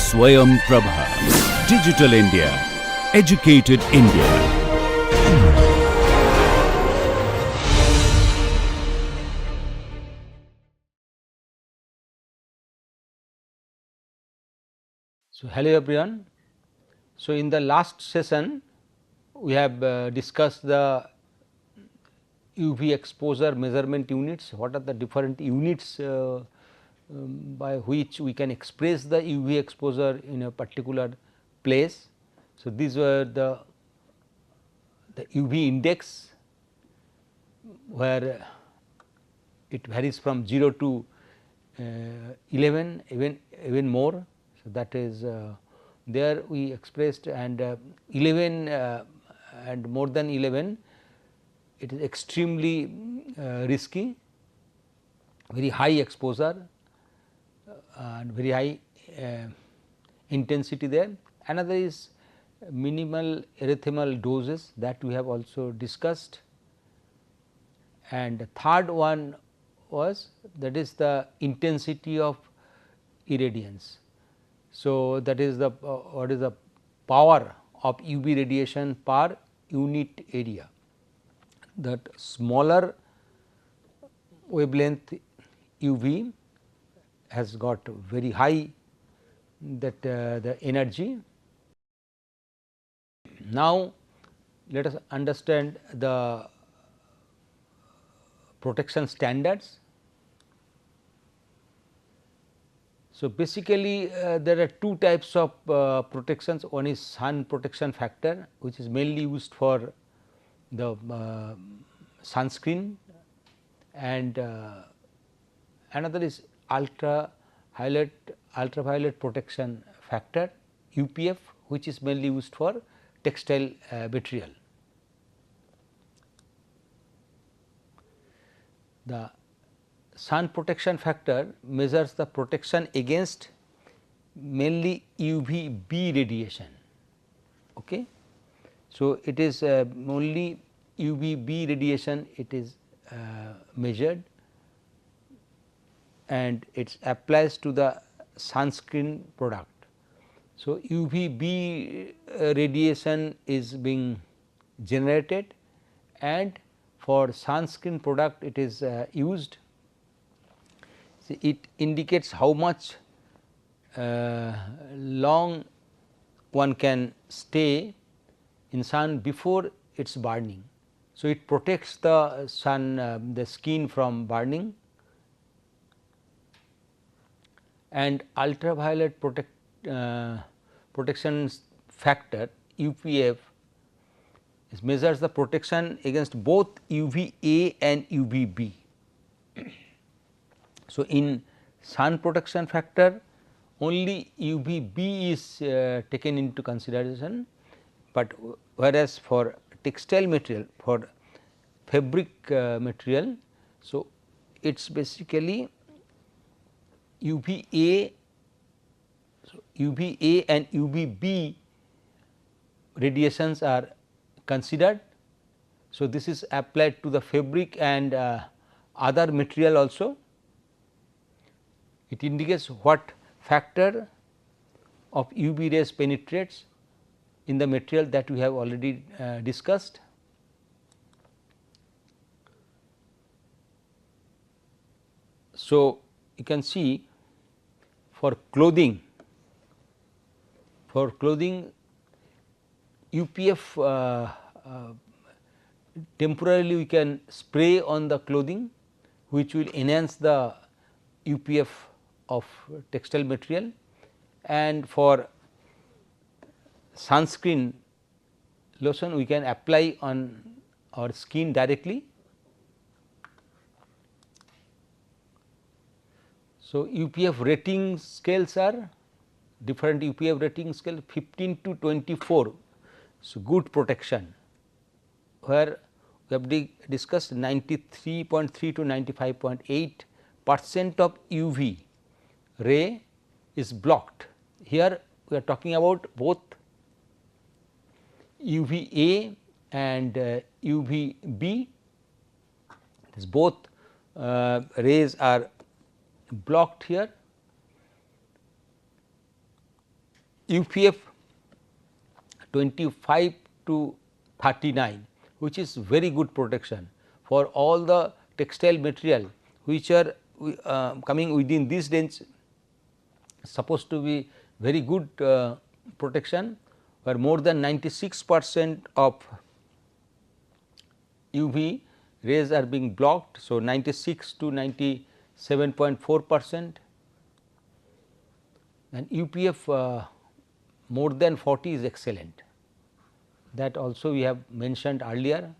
SwayamPrabha. Digital India. Educated India. So, hello everyone. So, in the last session we have discussed the UV exposure measurement units. What are the different units by which we can express the UV exposure in a particular place. So, these were the UV index, where it varies from 0 to 11, even more. So, that is there we expressed, and 11 and more than 11, it is extremely risky, very high exposure and very high intensity there. Another is minimal erythemal doses, that we have also discussed, and the third one was, that is the intensity of irradiance. So, that is the what is the power of UV radiation per unit area. That smaller wavelength UV has got very high that the energy. Now, let us understand the protection standards. So, basically there are two types of protections. One is sun protection factor, which is mainly used for the sunscreen, and another is ultraviolet protection factor, UPF, which is mainly used for textile material. The sun protection factor measures the protection against mainly UVB radiation. Okay. So, it is only UVB radiation it is measured, and it applies to the sunscreen product. So, UVB radiation is being generated, and for sunscreen product it is used. It indicates how much long one can stay in sun before its burning. So, it protects the sun the skin from burning, and ultraviolet protection factor, UPF, measures the protection against both UVA and UVB. So, in sun protection factor only UVB is taken into consideration, but whereas for textile material, for fabric material, so it is basically UVA, so UVA and UVB radiations are considered. So, this is applied to the fabric and other material also. It indicates what factor of UV rays penetrates in the material that we have already discussed. So, you can see for clothing UPF temporarily we can spray on the clothing, which will enhance the UPF of textile material, and for sunscreen lotion we can apply on our skin directly. So, UPF rating scales are different. UPF rating scale 15 to 24. So, good protection, where we have discussed 93.3 to 95.8% of UV ray is blocked. Here we are talking about both UVA and UVB. This both rays are blocked here, UPF 25 to 39, which is very good protection for all the textile material which are coming within this range, supposed to be very good protection, where more than 96% of UV rays are being blocked. So, 96 to 97.4%, and UPF more than 40 is excellent, that also we have mentioned earlier.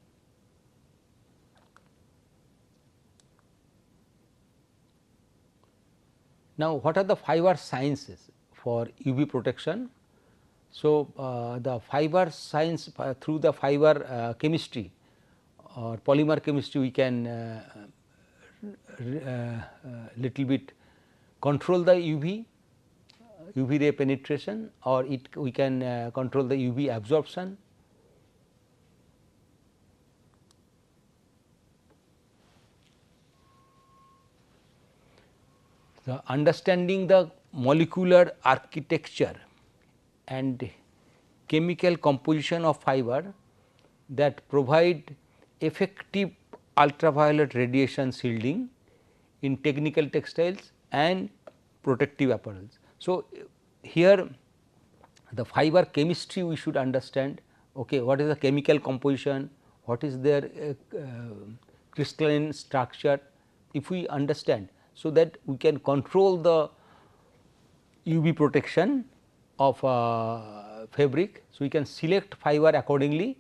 Now, what are the fiber sciences for UV protection? So, the fiber science through the fiber chemistry or polymer chemistry, we can little bit control the UV ray penetration, or we can control the UV absorption. The understanding the molecular architecture and chemical composition of fiber that provide effective ultraviolet radiation shielding in technical textiles and protective apparels. So, here the fiber chemistry we should understand, okay, what is the chemical composition, what is their crystalline structure. If we understand, so that we can control the UV protection of fabric. So, we can select fiber accordingly.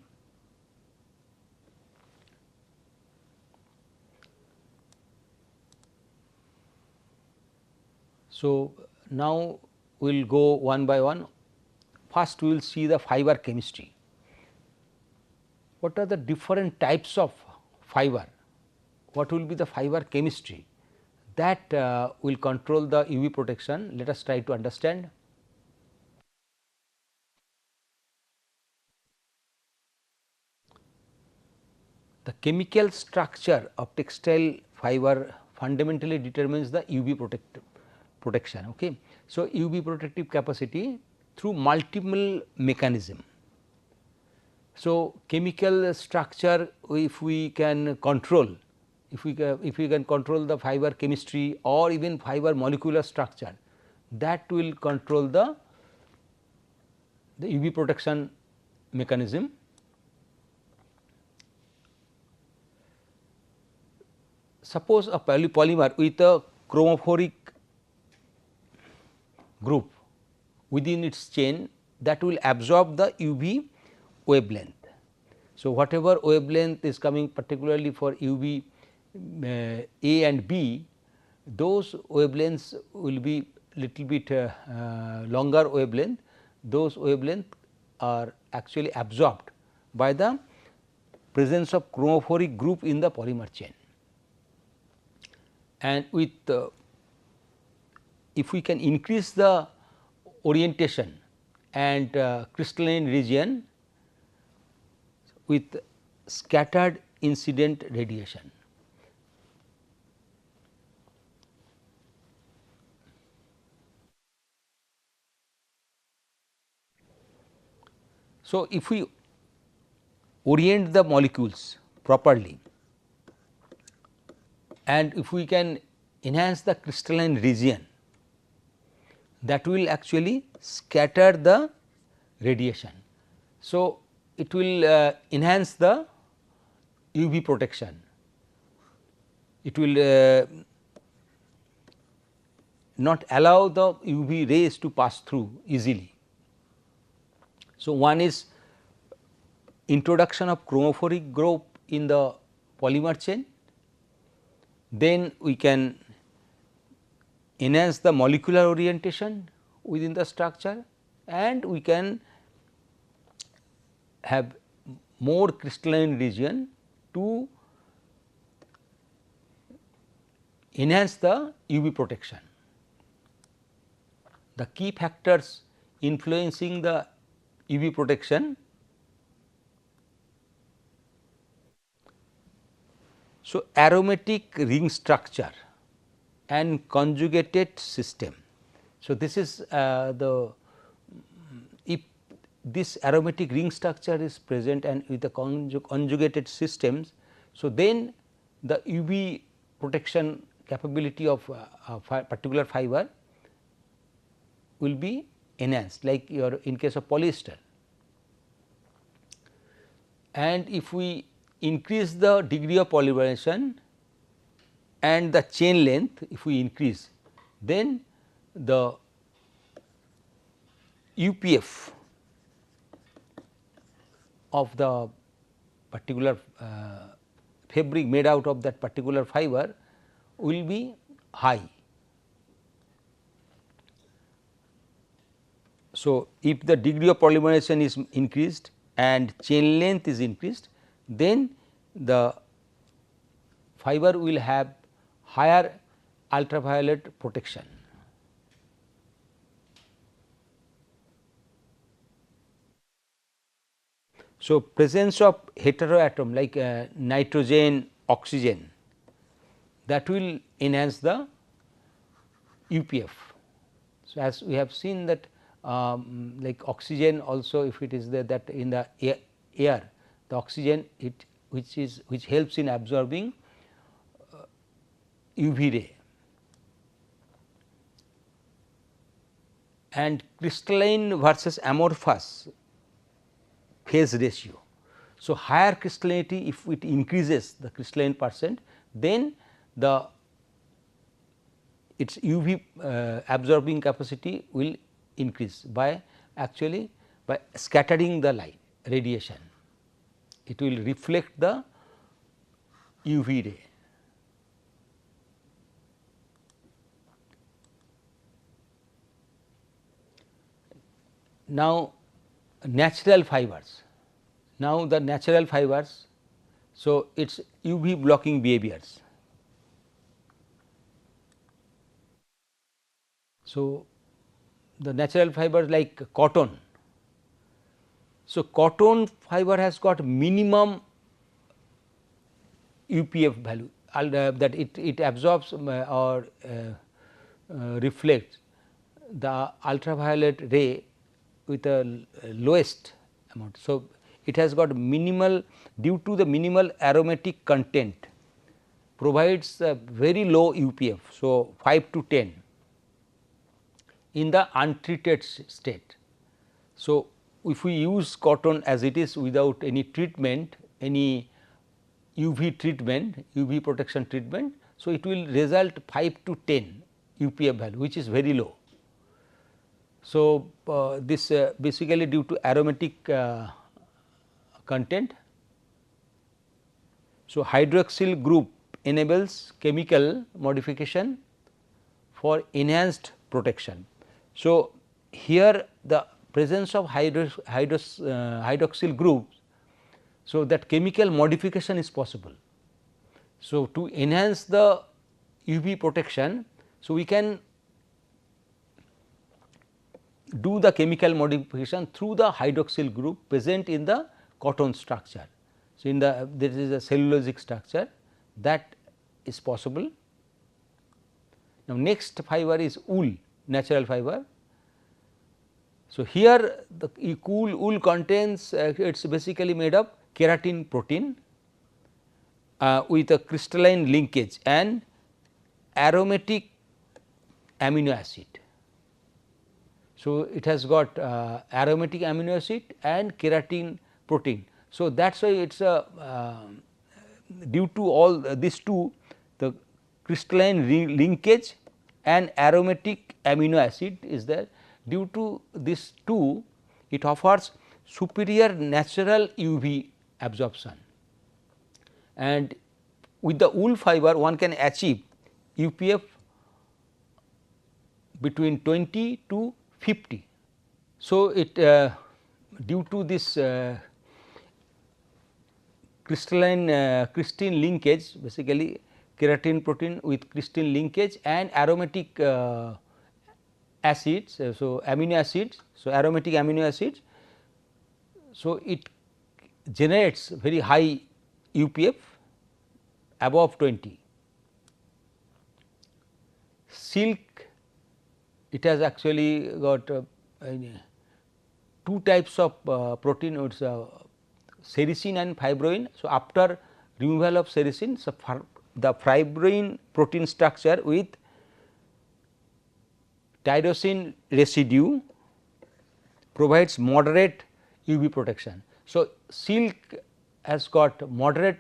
So, now we will go one by one. First, we will see the fiber chemistry. What are the different types of fiber? What will be the fiber chemistry that will control the UV protection? Let us try to understand. The chemical structure of textile fiber fundamentally determines the UV protection. Okay. So, UV protective capacity through multiple mechanism. So, chemical structure, if we can control, if we can control the fiber chemistry or even fiber molecular structure, that will control the UV protection mechanism. Suppose a polymer with a chromophoric group within its chain, that will absorb the UV wavelength. So, whatever wavelength is coming particularly for UV A and B, those wavelengths will be little bit longer wavelength. Those wavelength are actually absorbed by the presence of chromophoric group in the polymer chain. And with if we can increase the orientation and crystalline region with scattered incident radiation. So, if we orient the molecules properly and if we can enhance the crystalline region, that will actually scatter the radiation. So, it will enhance the UV protection, it will not allow the UV rays to pass through easily. So, one is introduction of chromophoric group in the polymer chain, then we can enhance the molecular orientation within the structure, and we can have more crystalline region to enhance the UV protection. The key factors influencing the UV protection. So, aromatic ring structure and conjugated system. So, this is the this aromatic ring structure is present and with the conjugated systems. So, then the UV protection capability of a particular fiber will be enhanced, like your in case of polyester. And if we increase the degree of polymerization and the chain length, if we increase, then the UPF of the particular fabric made out of that particular fiber will be high. So, if the degree of polymerization is increased and chain length is increased, then the fiber will have higher ultraviolet protection. So, presence of heteroatom like nitrogen, oxygen, that will enhance the UPF. So, as we have seen that like oxygen also, if it is there, that in the air the oxygen which helps in absorbing UV ray, and crystalline versus amorphous phase ratio. So, higher crystallinity, if it increases the crystalline percent, then the its UV absorbing capacity will increase by actually by scattering the light radiation. It will reflect the UV ray. Now, natural fibers. Now, the natural fibers, so it is UV blocking behaviors. So, the natural fibers like cotton. So, cotton fiber has got minimum UPF value that it absorbs or reflects the ultraviolet ray with a lowest amount. So, it has got minimal, due to the minimal aromatic content, provides a very low UPF. So, 5 to 10 in the untreated state. So, if we use cotton as it is without any treatment, any UV treatment, UV protection treatment, so it will result 5 to 10 UPF value, which is very low. So, this basically due to aromatic content. So, hydroxyl group enables chemical modification for enhanced protection. So, here the presence of hydroxyl groups, so that chemical modification is possible. So, to enhance the UV protection, so we can do the chemical modification through the hydroxyl group present in the cotton structure. So, in the there is a cellulosic structure that is possible. Now, next fiber is wool, natural fiber. So, here the wool contains it is basically made of keratin protein with a crystalline linkage and aromatic amino acid. So, it has got aromatic amino acid and keratin protein. So, that is why it is a due to all these two, the crystalline linkage and aromatic amino acid is there. Due to these two, it offers superior natural UV absorption, and with the wool fiber one can achieve UPF between 20 to 50. So, it due to this crystalline linkage, basically keratin protein with crystalline linkage and aromatic acids, so amino acids, so aromatic amino acids. So, it generates very high UPF above 20. Silk, it has actually got two types of protein, it is sericin and fibroin. So, after removal of sericin, so the fibroin protein structure with tyrosine residue provides moderate UV protection. So, silk has got moderate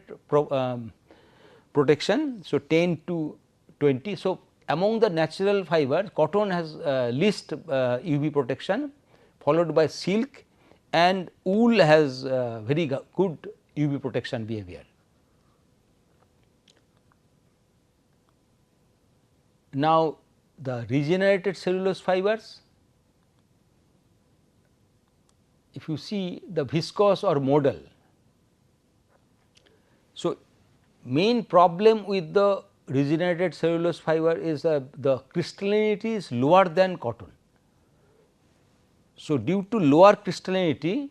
protection, so 10 to 20. So, among the natural fibers, cotton has least UV protection, followed by silk, and wool has very good UV protection behavior. Now, the regenerated cellulose fibers, if you see the viscose or modal. So, main problem with the regenerated cellulose fiber is the crystallinity is lower than cotton. So, due to lower crystallinity,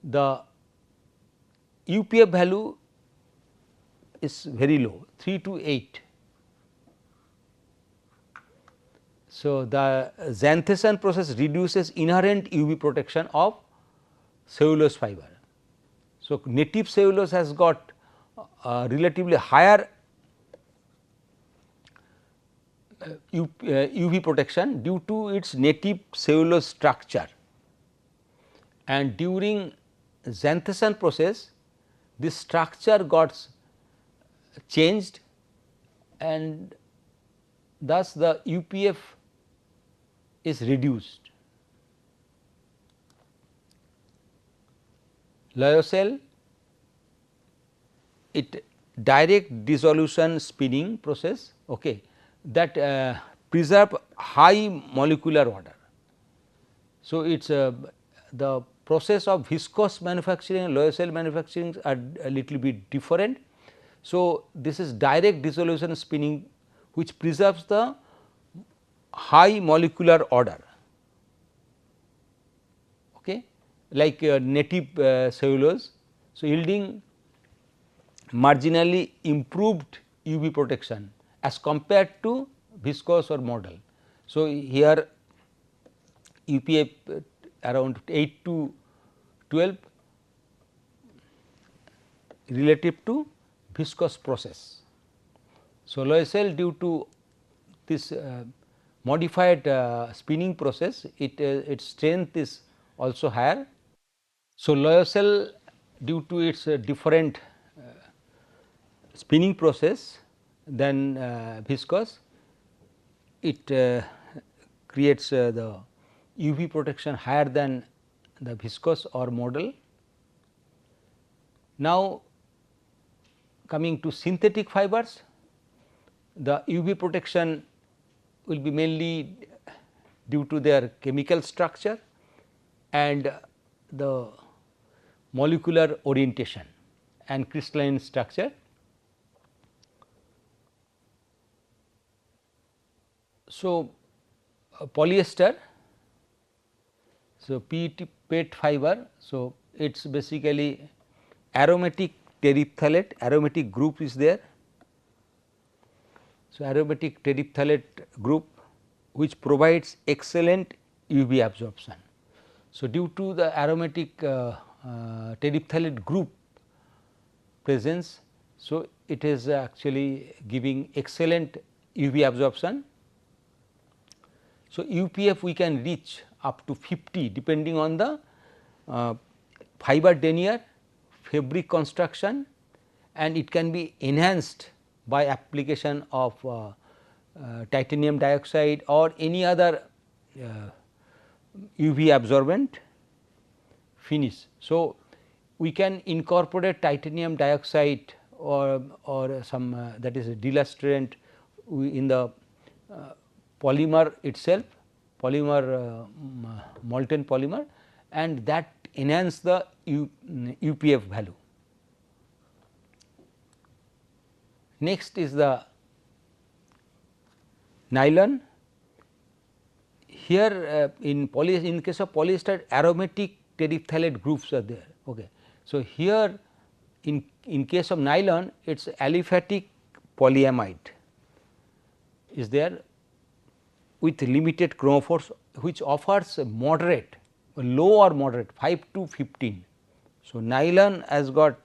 the UPF value is very low, 3 to 8. So, the xanthation process reduces inherent UV protection of cellulose fiber. So, native cellulose has got relatively higher UV protection due to its native cellulose structure, and during xanthation process this structure got changed, and thus the UPF is reduced. Lyocell, it direct dissolution spinning process, okay, that preserve high molecular order. So, it is the process of viscose manufacturing and lyocell manufacturing are a little bit different. So, this is direct dissolution spinning which preserves the high molecular order, okay, like native cellulose. So, yielding marginally improved UV protection as compared to viscose or modal. So, here UPF around 8 to 12 relative to viscose process. So, lyocell due to this modified spinning process, its strength is also higher. So, lyocell due to its different spinning process than viscose, it creates the UV protection higher than the viscose or modal. Now, coming to synthetic fibers, the UV protection will be mainly due to their chemical structure and the molecular orientation and crystalline structure. So, polyester, so PET fiber, so it is basically aromatic terephthalate, aromatic group is there. So, aromatic terephthalate group which provides excellent UV absorption. So, due to the aromatic terephthalate group presence, so it is actually giving excellent UV absorption. So, UPF we can reach up to 50 depending on the fiber denier, fabric construction, and it can be enhanced by application of titanium dioxide or any other UV absorbent finish. So, we can incorporate titanium dioxide or some that is a delustrant in the polymer itself, polymer molten polymer, and that enhance the UPF value. Next is the nylon. Here in case of polyester, aromatic terephthalate groups are there. Okay. So, here in case of nylon, it is aliphatic polyamide is there with limited chromophores, which offers a moderate low or moderate 5 to 15. So, nylon has got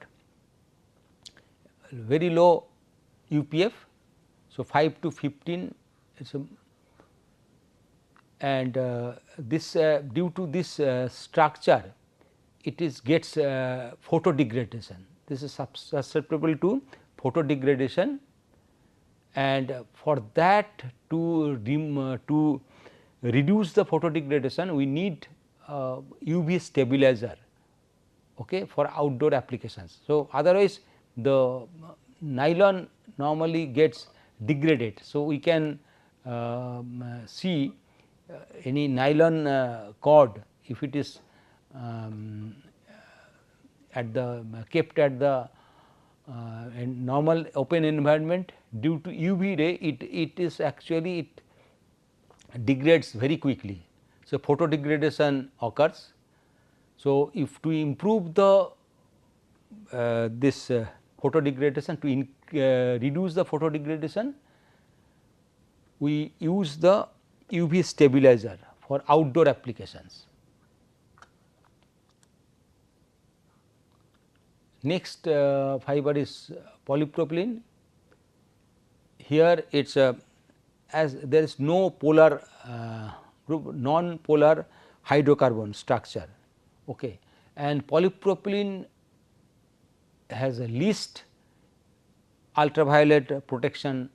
very low UPF. So, 5 to 15 is a, and this due to this structure it is gets photo degradation. This is susceptible to photo degradation, and for that to reduce the photo degradation we need UV stabilizer, okay, for outdoor applications. So, otherwise the nylon normally gets degraded. So, we can see any nylon cord, if it is at the kept at the normal open environment, due to UV ray it is actually it degrades very quickly. So, photo degradation occurs. So, if to improve the this photo degradation, to reduce the photo degradation, we use the UV stabilizer for outdoor applications. Next fiber is polypropylene. Here it is as there is no polar group, non-polar hydrocarbon structure, okay, and polypropylene has a least ultraviolet protection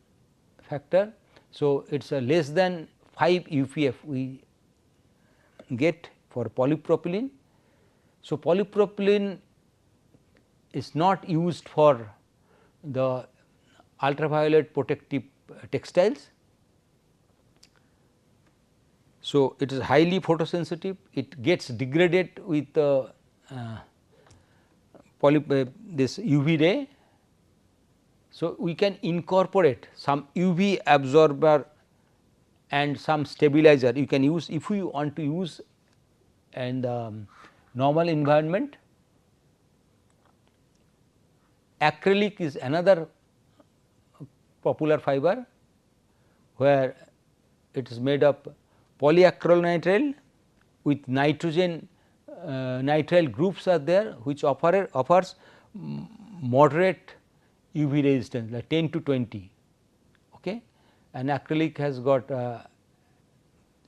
factor. So, it is a less than 5 UPF we get for polypropylene. So, polypropylene is not used for the ultraviolet protective textiles. So, it is highly photosensitive, it gets degraded with the this UV ray. So, we can incorporate some UV absorber and some stabilizer you can use if you want to use in the normal environment. Acrylic is another popular fiber, where it is made of polyacrylonitrile with nitrogen nitrile groups are there, which offers moderate UV resistance like 10 to 20, okay. And acrylic has got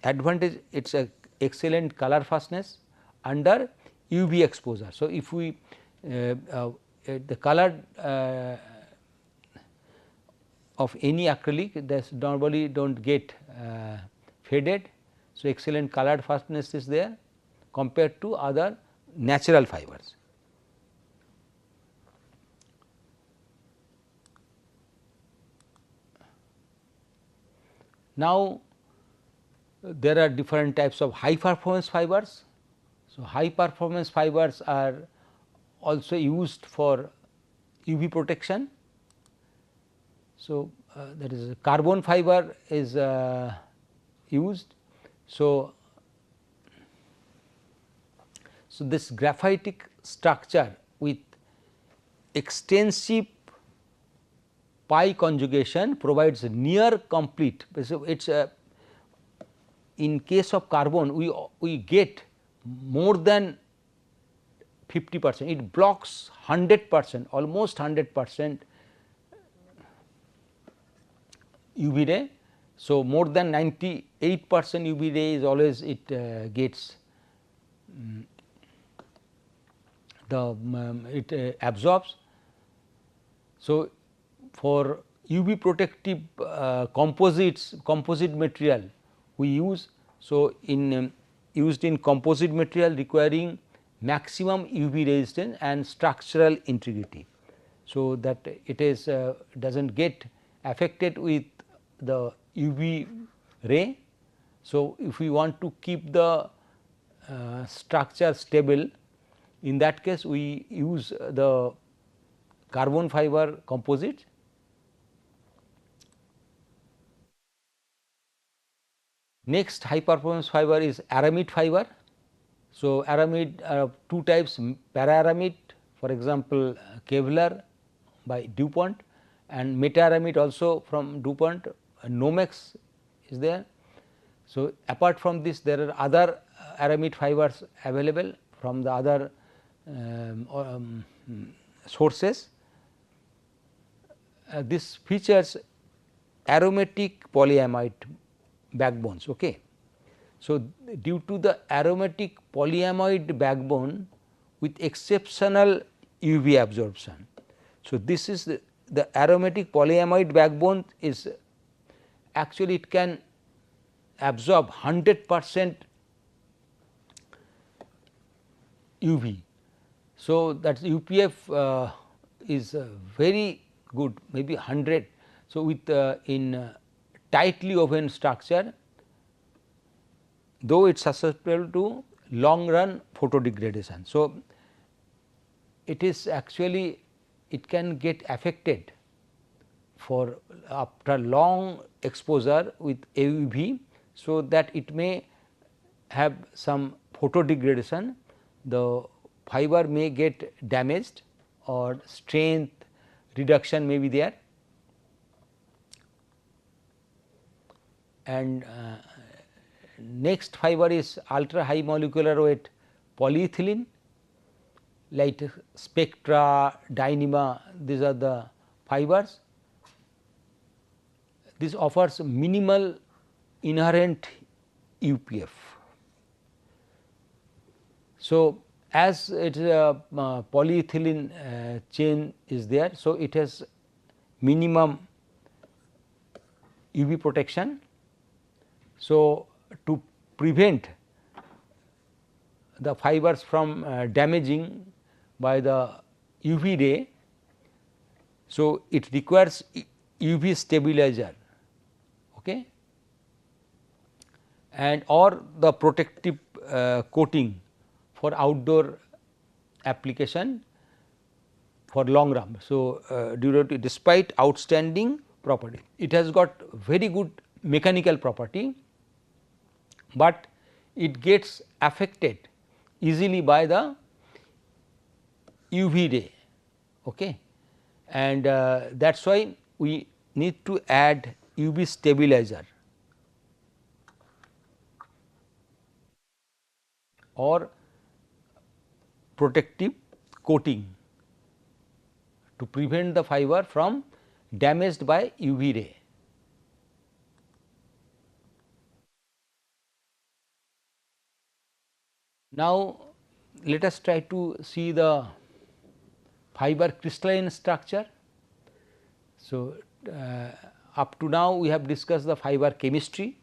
advantage, it is a excellent color fastness under UV exposure. So, if we the color of any acrylic that normally do not get faded. So, excellent color fastness is there compared to other natural fibers. Now, there are different types of high performance fibers. So, high performance fibers are also used for UV protection. So, that is carbon fiber is used. So, this graphitic structure with extensive pi conjugation provides near complete. So, it is in case of carbon we get more than 50%, it blocks 100%, almost 100% UV ray. So, more than 98% UV ray is always it gets it absorbs. So, for UV protective composite material we use. So, in used in composite material requiring maximum UV resistance and structural integrity. So, that it is does not get affected with the UV ray. So, if we want to keep the structure stable, in that case we use the carbon fiber composite. Next high performance fiber is aramid fiber. So, aramid are two types, para-aramid, for example, Kevlar by DuPont, and meta-aramid also from DuPont, Nomex is there. So, apart from this there are other aramid fibers available from the other sources. This features aromatic polyamide backbones. Okay. So, due to the aromatic polyamide backbone with exceptional UV absorption. So, this is the aromatic polyamide backbone is actually it can absorb 100% UV. So, that UPF is very good, maybe 100. So, with in tightly woven structure, though it is susceptible to long run photo degradation. So, it is actually it can get affected for after long exposure with UV. So, that it may have some photo degradation, the fiber may get damaged or strength reduction may be there. And next fiber is ultra high molecular weight polyethylene, like Spectra, Dyneema, these are the fibers. This offers minimal inherent UPF. So, as it is a polyethylene chain is there, so it has minimum UV protection. So, to prevent the fibers from damaging by the UV ray, so it requires UV stabilizer, okay, and or the protective coating for outdoor application for long run. So, despite outstanding property, it has got very good mechanical property, but it gets affected easily by the UV ray, okay. And that is why we need to add UV stabilizer or protective coating to prevent the fiber from damaged by UV ray. Now, let us try to see the fiber crystalline structure. So, up to now we have discussed the fiber chemistry.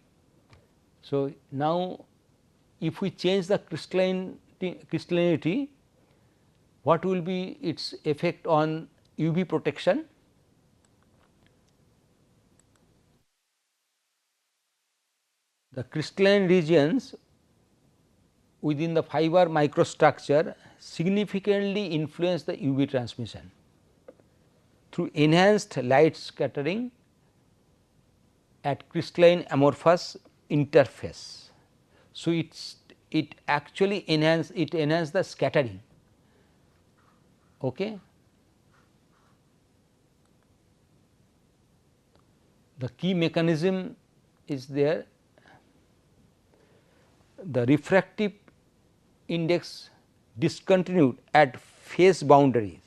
So, now if we change the crystallinity, what will be its effect on UV protection? The crystalline regions within the fiber microstructure significantly influence the UV transmission through enhanced light scattering at crystalline amorphous interface. So, it actually enhance the scattering, okay. The key mechanism is there, the refractive index discontinued at phase boundaries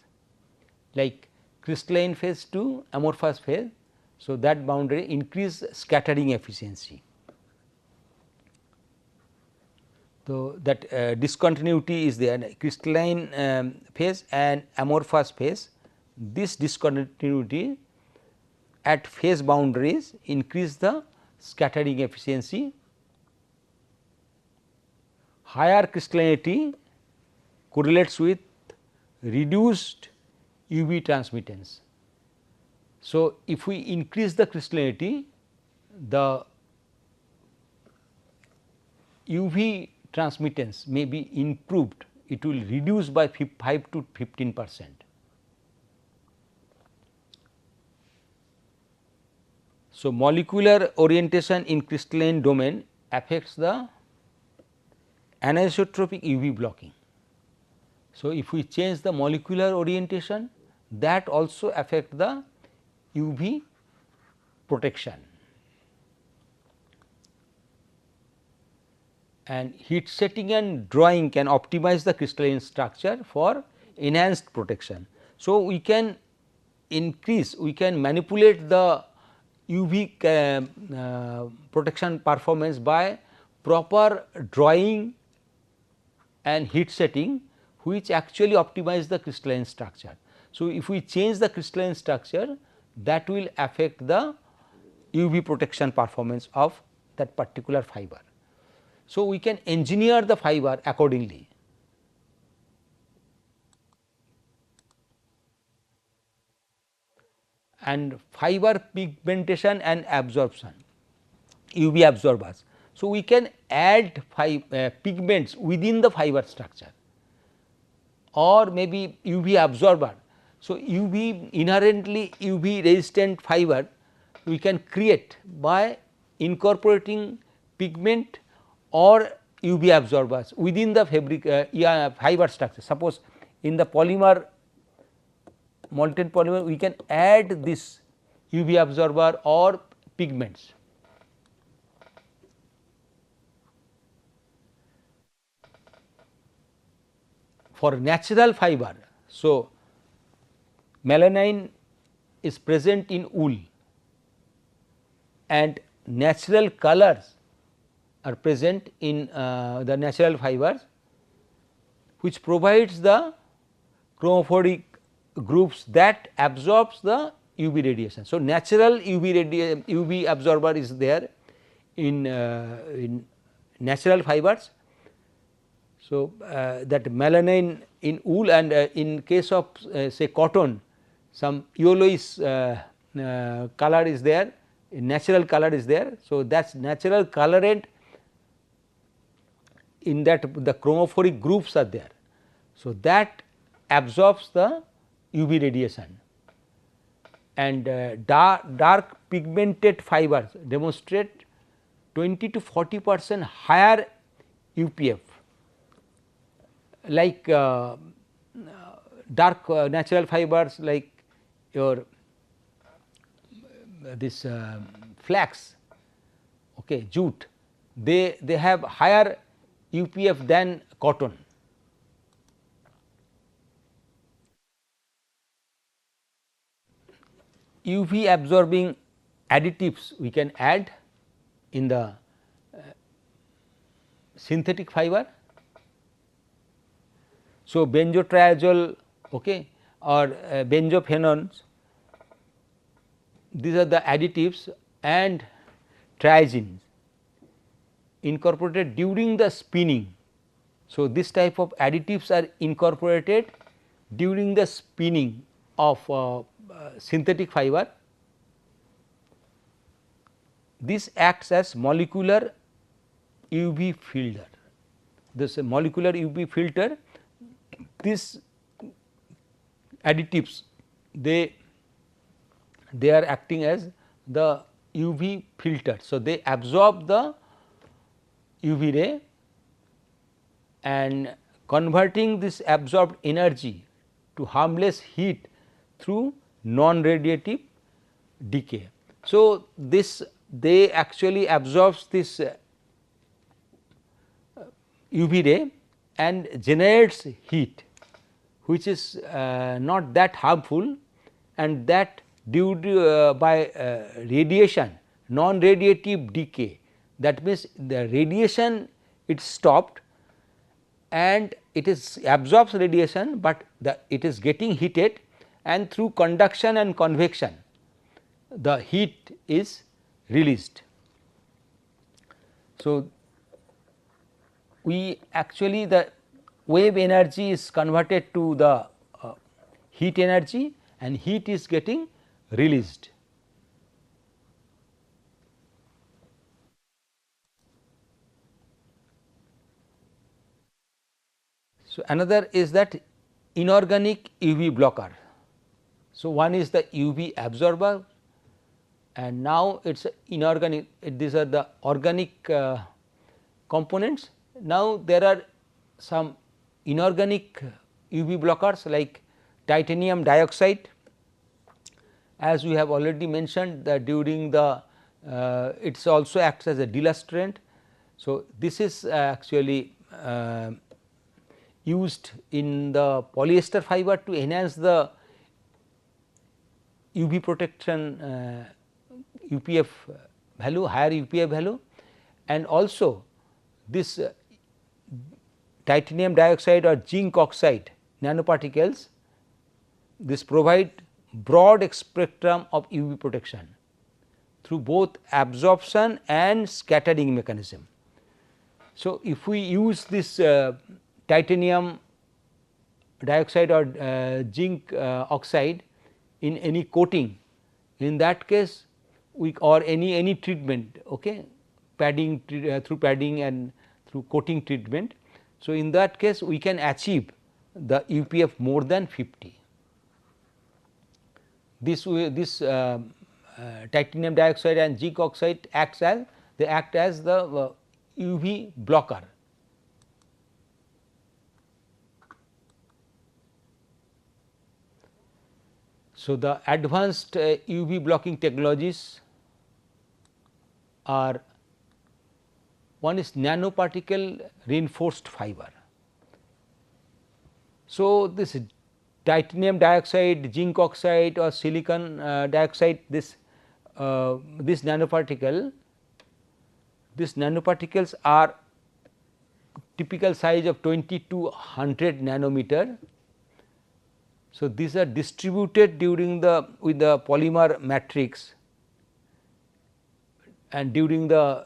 like crystalline phase to amorphous phase. So, that boundary increase scattering efficiency. So, that discontinuity is there, crystalline phase and amorphous phase. This discontinuity at phase boundaries increase the scattering efficiency. Higher crystallinity correlates with reduced UV transmittance. So, if we increase the crystallinity, the UV transmittance may be improved, it will reduce by 5 to 15%. So, molecular orientation in crystalline domain affects the anisotropic UV blocking. So, if we change the molecular orientation, that also affect the UV protection. and heat setting and drying can optimize the crystalline structure for enhanced protection. So, we can increase, we can manipulate the UV protection performance by proper drying and heat setting, which actually optimize the crystalline structure. So, if we change the crystalline structure, that will affect the UV protection performance of that particular fiber. So, we can engineer the fiber accordingly. And fiber pigmentation and absorption, UV absorbers. So, we can add pigments within the fiber structure or maybe UV absorber. So, UV inherently UV resistant fiber we can create by incorporating pigment or UV absorbers within the fabric fiber structure. Suppose in the polymer, molten polymer, we can add this UV absorber or pigments. For natural fiber, so melanin is present in wool and natural colors are present in the natural fibers, which provides the chromophoric groups that absorbs the UV radiation. So, natural UV absorber is there in natural fibers. So, that melanin in wool and in case of say cotton, some yellowish color is there, natural color is there. So, that is natural colorant, in that the chromophoric groups are there. So, that absorbs the UV radiation, and dark pigmented fibers demonstrate 20 to 40% higher UPF, like dark natural fibers like your this flax, okay, jute, they have higher UPF than cotton. UV absorbing additives we can add in the synthetic fiber. So, benzotriazole, okay, or benzophenols, these are the additives, and triazines incorporated during the spinning. So, this type of additives are incorporated during the spinning of synthetic fiber. This acts as molecular UV filter. This molecular UV filter, these additives they are acting as the UV filter. So, they absorb the UV ray and converting this absorbed energy to harmless heat through non-radiative decay. So, this they actually absorbs this UV ray and generates heat, which is not that harmful, and that due to by radiation, non-radiative decay, that means the radiation it stopped and it is absorbs radiation, but it is getting heated, and through conduction and convection the heat is released. So, we actually the wave energy is converted to the heat energy, and heat is getting released. So, another is that inorganic UV blocker. So, one is the UV absorber, and now it is inorganic, these are the organic components. Now, there are some inorganic UV blockers like titanium dioxide, as we have already mentioned that during the it also acts as a delustrant. So, this is actually used in the polyester fiber to enhance the UV protection UPF value, higher UPF value, and also this titanium dioxide or zinc oxide nanoparticles, this provide broad spectrum of UV protection through both absorption and scattering mechanism. So, if we use this titanium dioxide or zinc oxide in any coating, in that case we or any treatment, okay, padding through padding and through coating treatment. So, in that case we can achieve the UPF more than 50. This titanium dioxide and zinc oxide acts as the UV blocker. So, the advanced UV blocking technologies are, one is nanoparticle reinforced fiber. So, this titanium dioxide, zinc oxide or silicon dioxide, this nanoparticles are typical size of 20 to 100 nanometer. So, these are distributed during the with the polymer matrix, and during the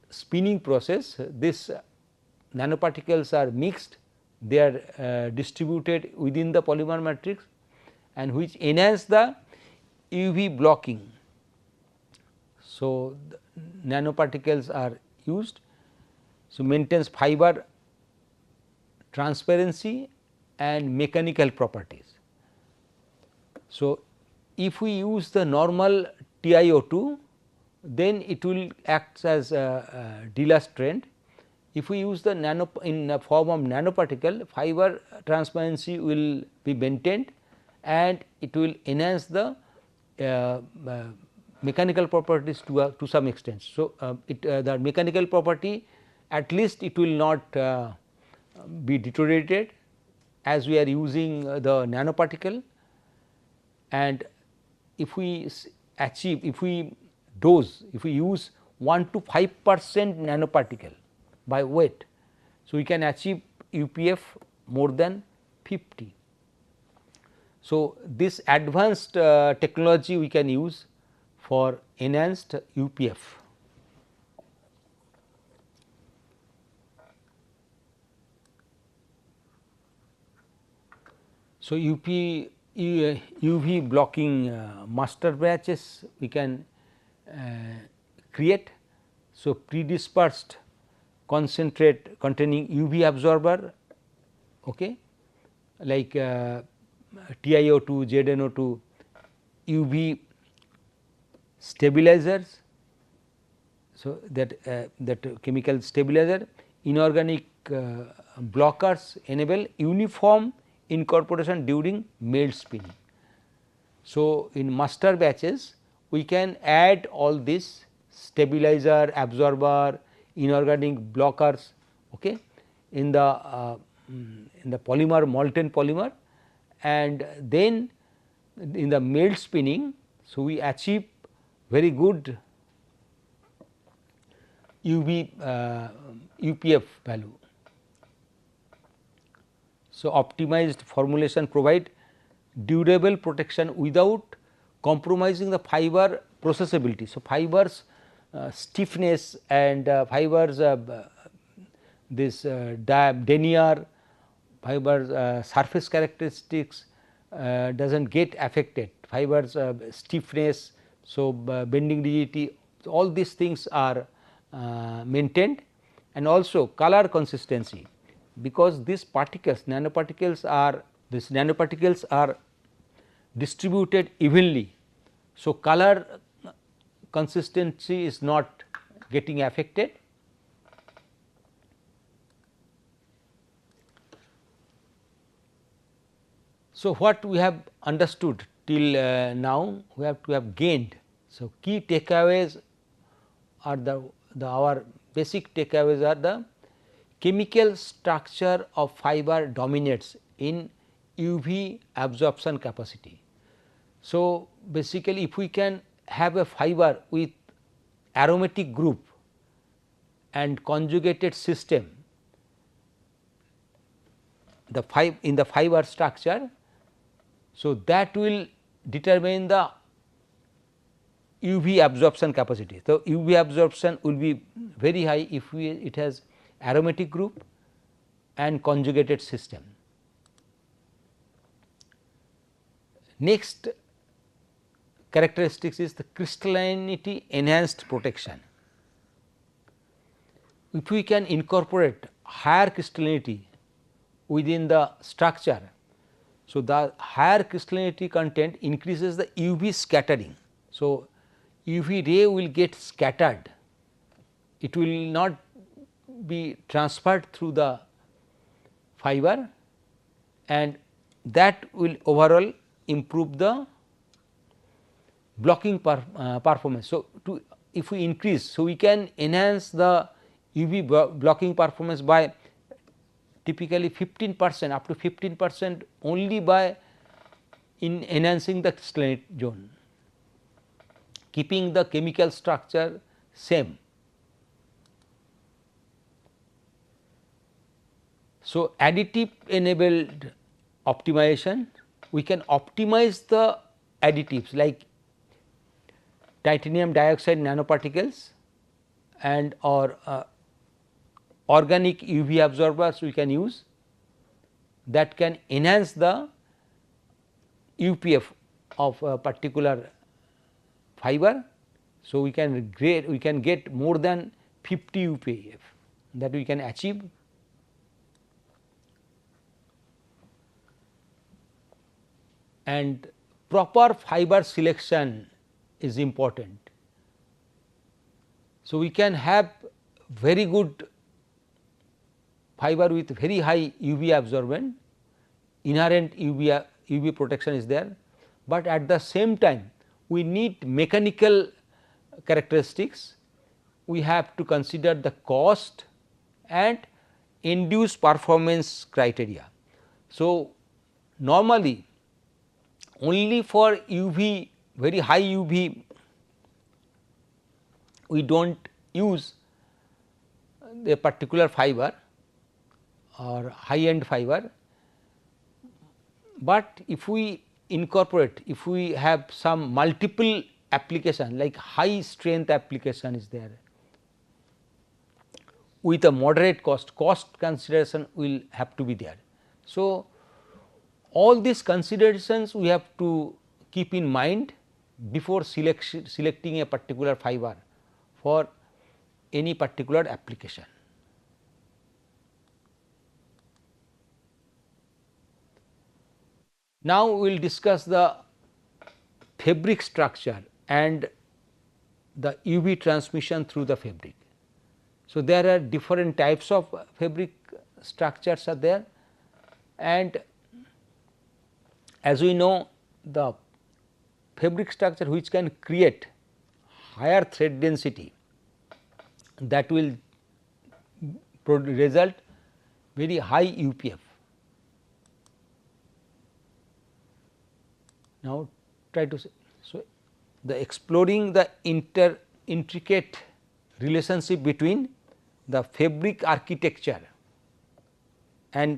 spinning process this nanoparticles are mixed, they are distributed within the polymer matrix and which enhance the UV blocking. So, nanoparticles are used. So, maintains fiber transparency and mechanical properties. So, if we use the normal TiO2, then it will act as a delastrant. If we use the in the form of nanoparticle, fiber transparency will be maintained and it will enhance the mechanical properties to some extent. So, the mechanical property, at least it will not be deteriorated as we are using the nanoparticle, and if we achieve, if we use 1 to 5% nanoparticle by weight. So, we can achieve UPF more than 50. So, this advanced technology we can use for enhanced UPF. So, UV blocking master batches we can create. So, predispersed concentrate containing UV absorber, okay, like TiO2, ZnO2, UV stabilizers. So, that chemical stabilizer, inorganic blockers enable uniform incorporation during melt spinning. So, in master batches we can add all this stabilizer, absorber, inorganic blockers, okay, in the polymer, molten polymer, and then in the melt spinning. So, we achieve very good UPF value. So, optimized formulation provide durable protection without compromising the fiber processability. So, fibers stiffness and fibers this denier, fibers surface characteristics does not get affected, fibers stiffness. So, bending rigidity, all these things are maintained, and also color consistency, because these particles, nanoparticles are distributed evenly. So, color consistency is not getting affected. So, what we have understood till now, we have to have gained. So, key takeaways are our basic takeaways are the chemical structure of fiber dominates in UV absorption capacity. So, basically if we can have a fiber with aromatic group and conjugated system, in the fiber structure, so that will determine the UV absorption capacity. So, UV absorption will be very high if it has aromatic group and conjugated system. Next characteristics is the crystallinity enhanced protection. If we can incorporate higher crystallinity within the structure, so the higher crystallinity content increases the UV scattering. So, UV ray will get scattered, it will not be transferred through the fiber, and that will overall improve the blocking performance. So, if we increase, so we can enhance the UV blocking performance by typically 15%, up to 15% only by enhancing the crystalline zone, keeping the chemical structure same. So, additive enabled optimization, we can optimize the additives like titanium dioxide nanoparticles and or organic UV absorbers we can use that can enhance the UPF of a particular fiber. So, we can get more than 50 UPF that we can achieve. And proper fiber selection is important. So, we can have very good fiber with very high UV absorbance, inherent UV protection is there, but at the same time we need mechanical characteristics. We have to consider the cost and induced performance criteria. So, normally only for UV, very high UV, we do not use a particular fiber or high end fiber, but if we incorporate, if we have some multiple application like high strength application is there with a moderate cost consideration will have to be there. So, all these considerations we have to keep in mind before selecting a particular fiber for any particular application. Now, we will discuss the fabric structure and the UV transmission through the fabric. So, there are different types of fabric structures are there, and as we know the fabric structure which can create higher thread density, that will result very high UPF. Now, try to say, so the exploring the intricate relationship between the fabric architecture and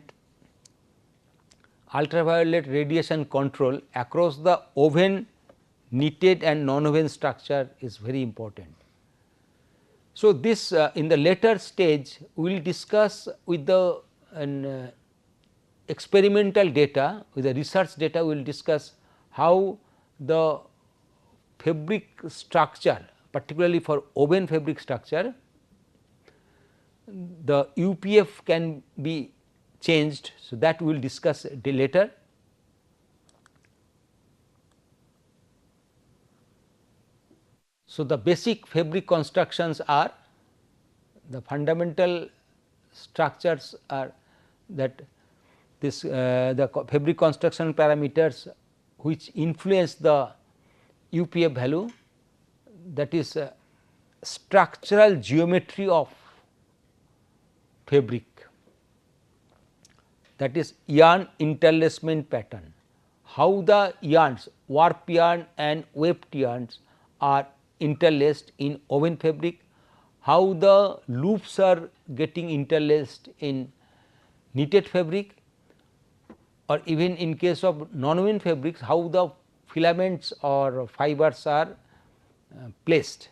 ultraviolet radiation control across the oven, knitted and non-oven structure is very important. So, this in the later stage we will discuss with the experimental data, with the research data we will discuss how the fabric structure, particularly for oven fabric structure, the UPF can be changed. So, that we will discuss later. So, the basic fabric constructions are, the fundamental structures are that this the fabric construction parameters which influence the UPF value, that is structural geometry of fabric, that is yarn interlacement pattern, how the yarns, warp yarn and weft yarns are interlaced in woven fabric, how the loops are getting interlaced in knitted fabric, or even in case of non-woven fabrics, how the filaments or fibers are placed.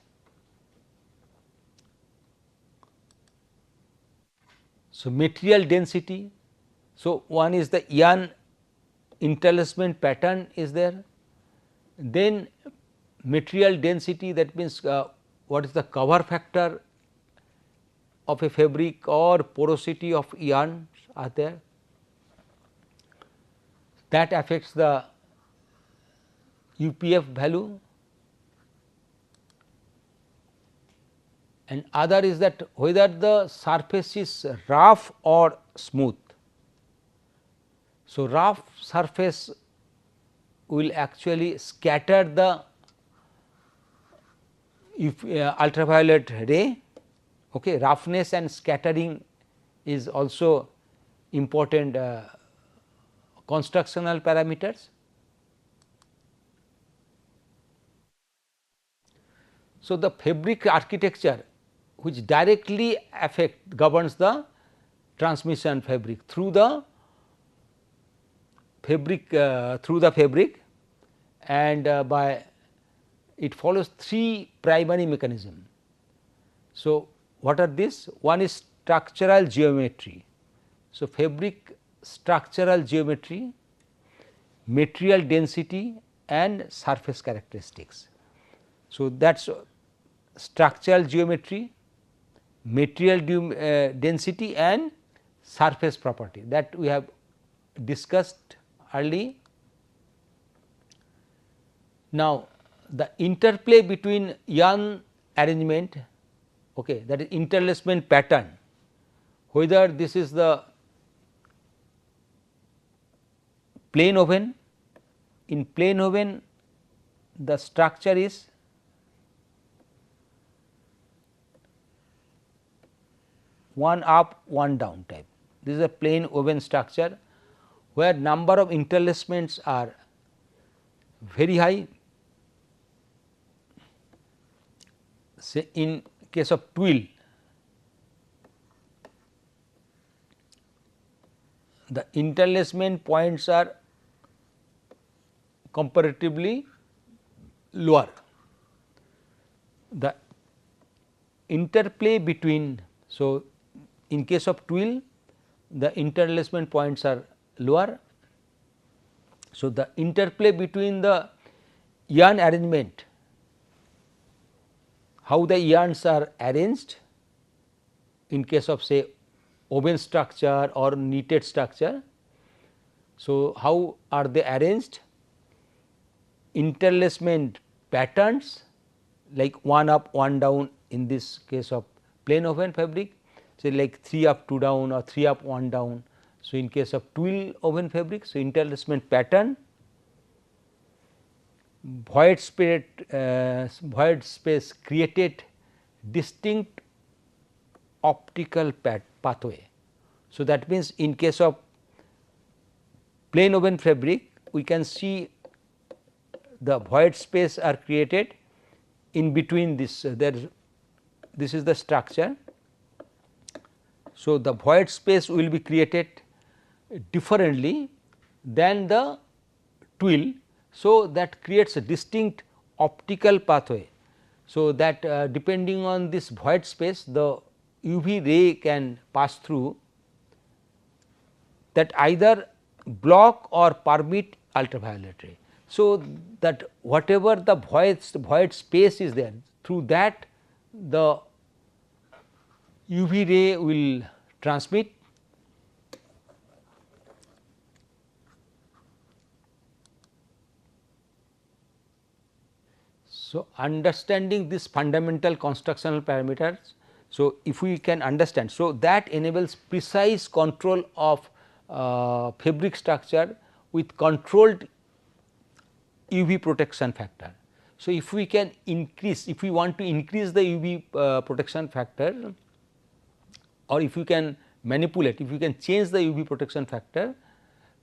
So, material density. So, one is the yarn interlacement pattern is there, then material density, that means what is the cover factor of a fabric or porosity of yarns are there, that affects the UPF value, and other is that whether the surface is rough or smooth. So, rough surface will actually scatter the ultraviolet ray, okay. Roughness and scattering is also important constructional parameters. So, the fabric architecture which directly governs the transmission fabric through the fabric, and by it follows three primary mechanisms. So, what are these? One is structural geometry. So, fabric structural geometry, material density and surface characteristics. So, that is structural geometry, material density and surface property, that we have discussed early. Now, the interplay between yarn arrangement, okay, that is interlacement pattern, whether this is the plain woven, in plain woven the structure is one up one down type. This is a plain woven structure where number of interlacements are very high. Say in case of twill, the interlacement points are comparatively lower. The interplay between, so in case of twill the interlacement points are lower. So, the interplay between the yarn arrangement, how the yarns are arranged in case of say woven structure or knitted structure. So, how are they arranged? Interlacement patterns like one up one down in this case of plain woven fabric, say like 3 up 2 down or 3 up 1 down. So, in case of twill woven fabric, so interlacement pattern, void space created distinct optical pathway. So, that means in case of plain woven fabric we can see the void space are created in between this, this is the structure. So, the void space will be created differently than the twill. So, that creates a distinct optical pathway. So, that depending on this void space the UV ray can pass through, that either block or permit ultraviolet ray. So, that whatever the void space is there, through that the UV ray will transmit. So, understanding this fundamental constructional parameters. So, if we can understand, so that enables precise control of fabric structure with controlled UV protection factor. So, if we can increase, if we want to increase the UV protection factor, or if you can manipulate, if you can change the UV protection factor.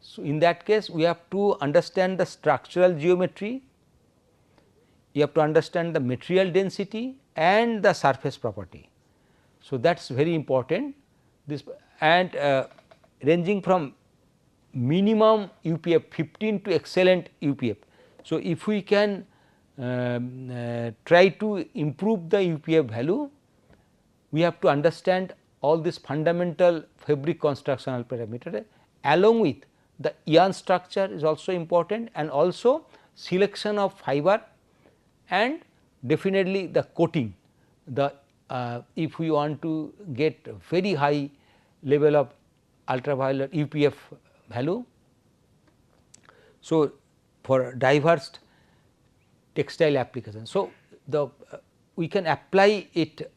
So, in that case we have to understand the structural geometry, you have to understand the material density and the surface property. So, that is very important, this and ranging from minimum UPF 15 to excellent UPF. So, if we can try to improve the UPF value, we have to understand all these fundamental fabric constructional parameter, along with the yarn structure is also important, and also selection of fiber and definitely the coating. The if we want to get very high level of ultraviolet UPF value. So, for diverse textile applications. So, the we can apply it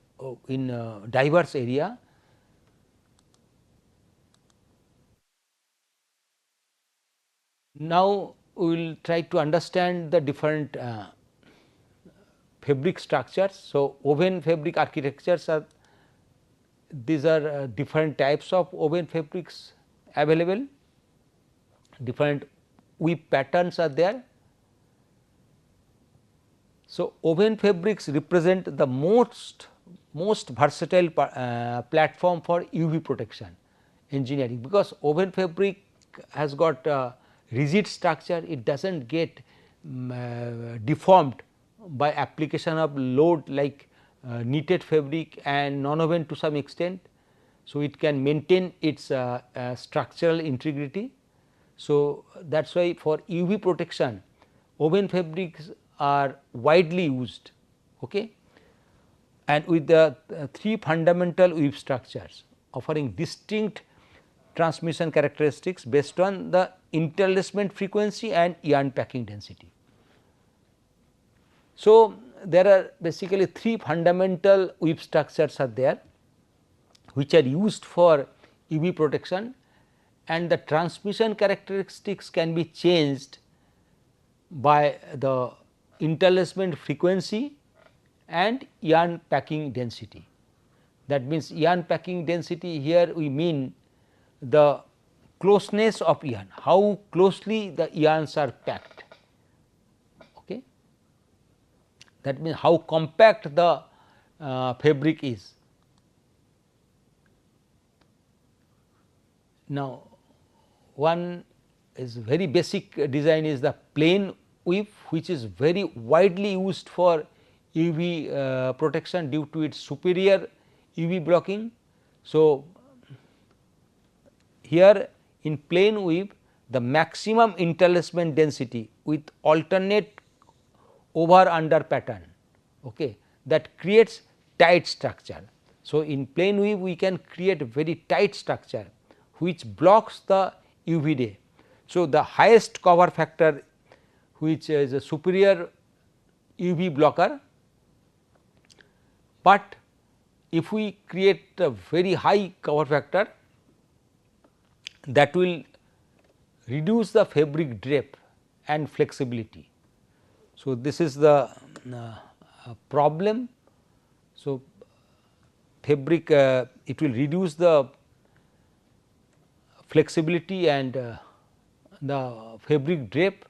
in diverse area. Now, we will try to understand the different fabric structures. So, woven fabric architectures are, these are different types of woven fabrics available, different weave patterns are there. So, woven fabrics represent the most versatile platform for UV protection engineering, because woven fabric has got rigid structure, it does not get deformed by application of load like knitted fabric and non-woven to some extent. So, it can maintain its structural integrity. So, that is why for UV protection woven fabrics are widely used, okay, and with the three fundamental weave structures offering distinct transmission characteristics based on the interlacement frequency and yarn packing density. So, there are basically three fundamental weave structures are there, which are used for UV protection, and the transmission characteristics can be changed by the interlacement frequency and yarn packing density. That means, yarn packing density here we mean the closeness of yarn, how closely the yarns are packed. Okay. That means, how compact the fabric is. Now, one is very basic design is the plain weave, which is very widely used for UV protection due to its superior UV blocking. So, here in plain weave the maximum interlacement density with alternate over under pattern, okay, that creates tight structure. So, in plain weave we can create a very tight structure which blocks the UV ray. So, the highest cover factor, which is a superior UV blocker, but if we create a very high cover factor, that will reduce the fabric drape and flexibility. So, this is the problem. So, fabric it will reduce the flexibility and the fabric drape.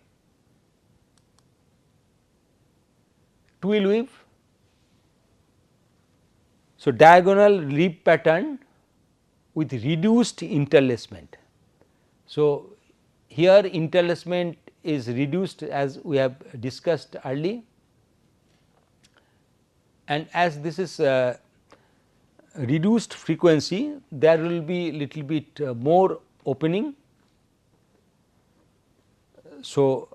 Twill weave. So, diagonal rib pattern with reduced interlacement. So, here interlacement is reduced as we have discussed early, and as this is reduced frequency, there will be little bit more opening. So,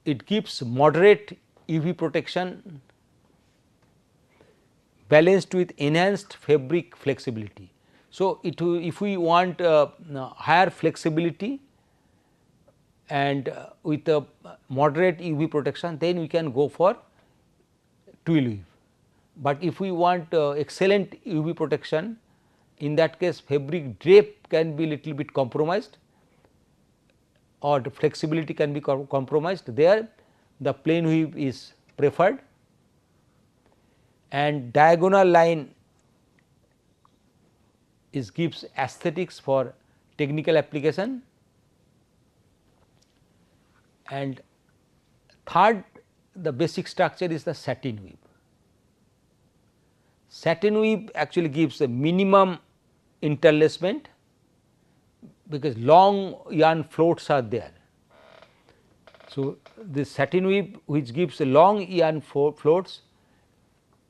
it gives moderate UV protection balanced with enhanced fabric flexibility. So, if we want higher flexibility and with a moderate UV protection, then we can go for twill weave. But if we want excellent UV protection, in that case fabric drape can be little bit compromised or the flexibility can be compromised. There the plain weave is preferred, and diagonal line gives aesthetics for technical application, and third, the basic structure is the satin weave. Satin weave actually gives a minimum interlacement, because long yarn floats are there. So, this satin weave which gives a long yarn floats,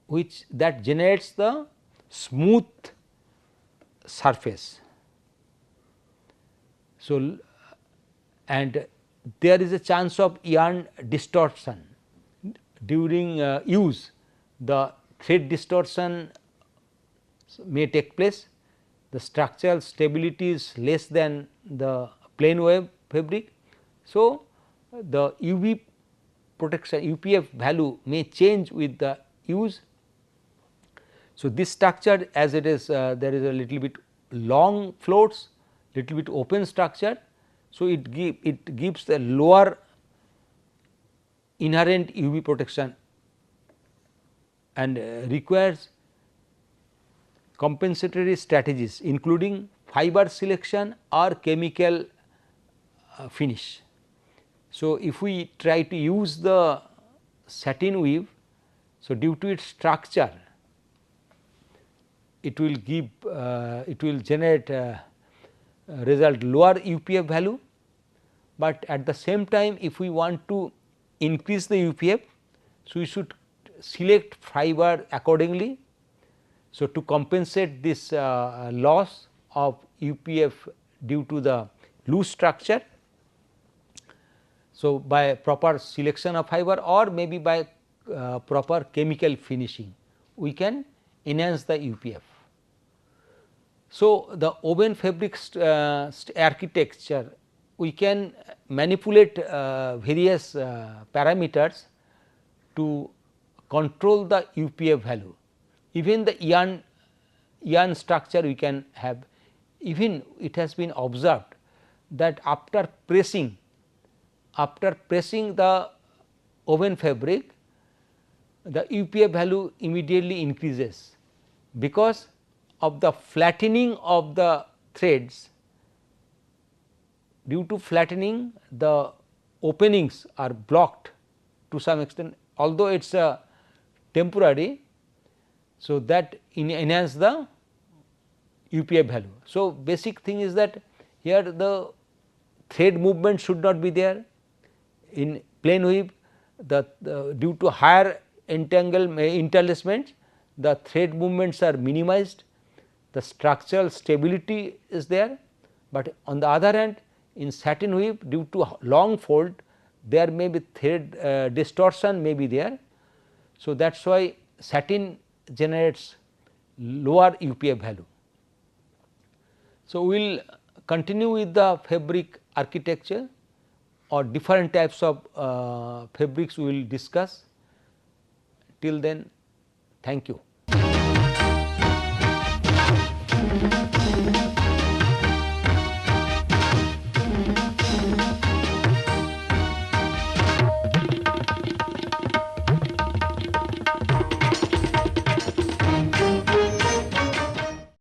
which that generates the smooth surface. So, and there is a chance of yarn distortion during use. The thread distortion may take place, the structural stability is less than the plain wave fabric. So, the UV protection UPF value may change with the use. So, this structure, as it is there is a little bit long floats, little bit open structure. So, it gives a lower inherent UV protection and requires compensatory strategies, including fiber selection or chemical finish. So, if we try to use the satin weave, so due to its structure, it will give it will generate result lower UPF value, but at the same time if we want to increase the UPF, so we should select fiber accordingly. So, to compensate this loss of UPF due to the loose structure, so by proper selection of fiber or maybe by proper chemical finishing, we can enhance the UPF. So, the woven fabric architecture, we can manipulate various parameters to control the UPF value. Even the yarn structure we can have, even it has been observed that after pressing the woven fabric, the UPF value immediately increases, because of the flattening of the threads. Due to flattening, the openings are blocked to some extent, although it is temporary. So, that enhance the UPF value. So, basic thing is that here the thread movement should not be there. In plain weave, due to higher interlacement, the thread movements are minimized, the structural stability is there, but on the other hand in satin weave, due to long fold, there may be thread distortion may be there. So, that is why satin generates lower UPF value. So, we will continue with the fabric architecture or different types of fabrics we will discuss. Till then, thank you.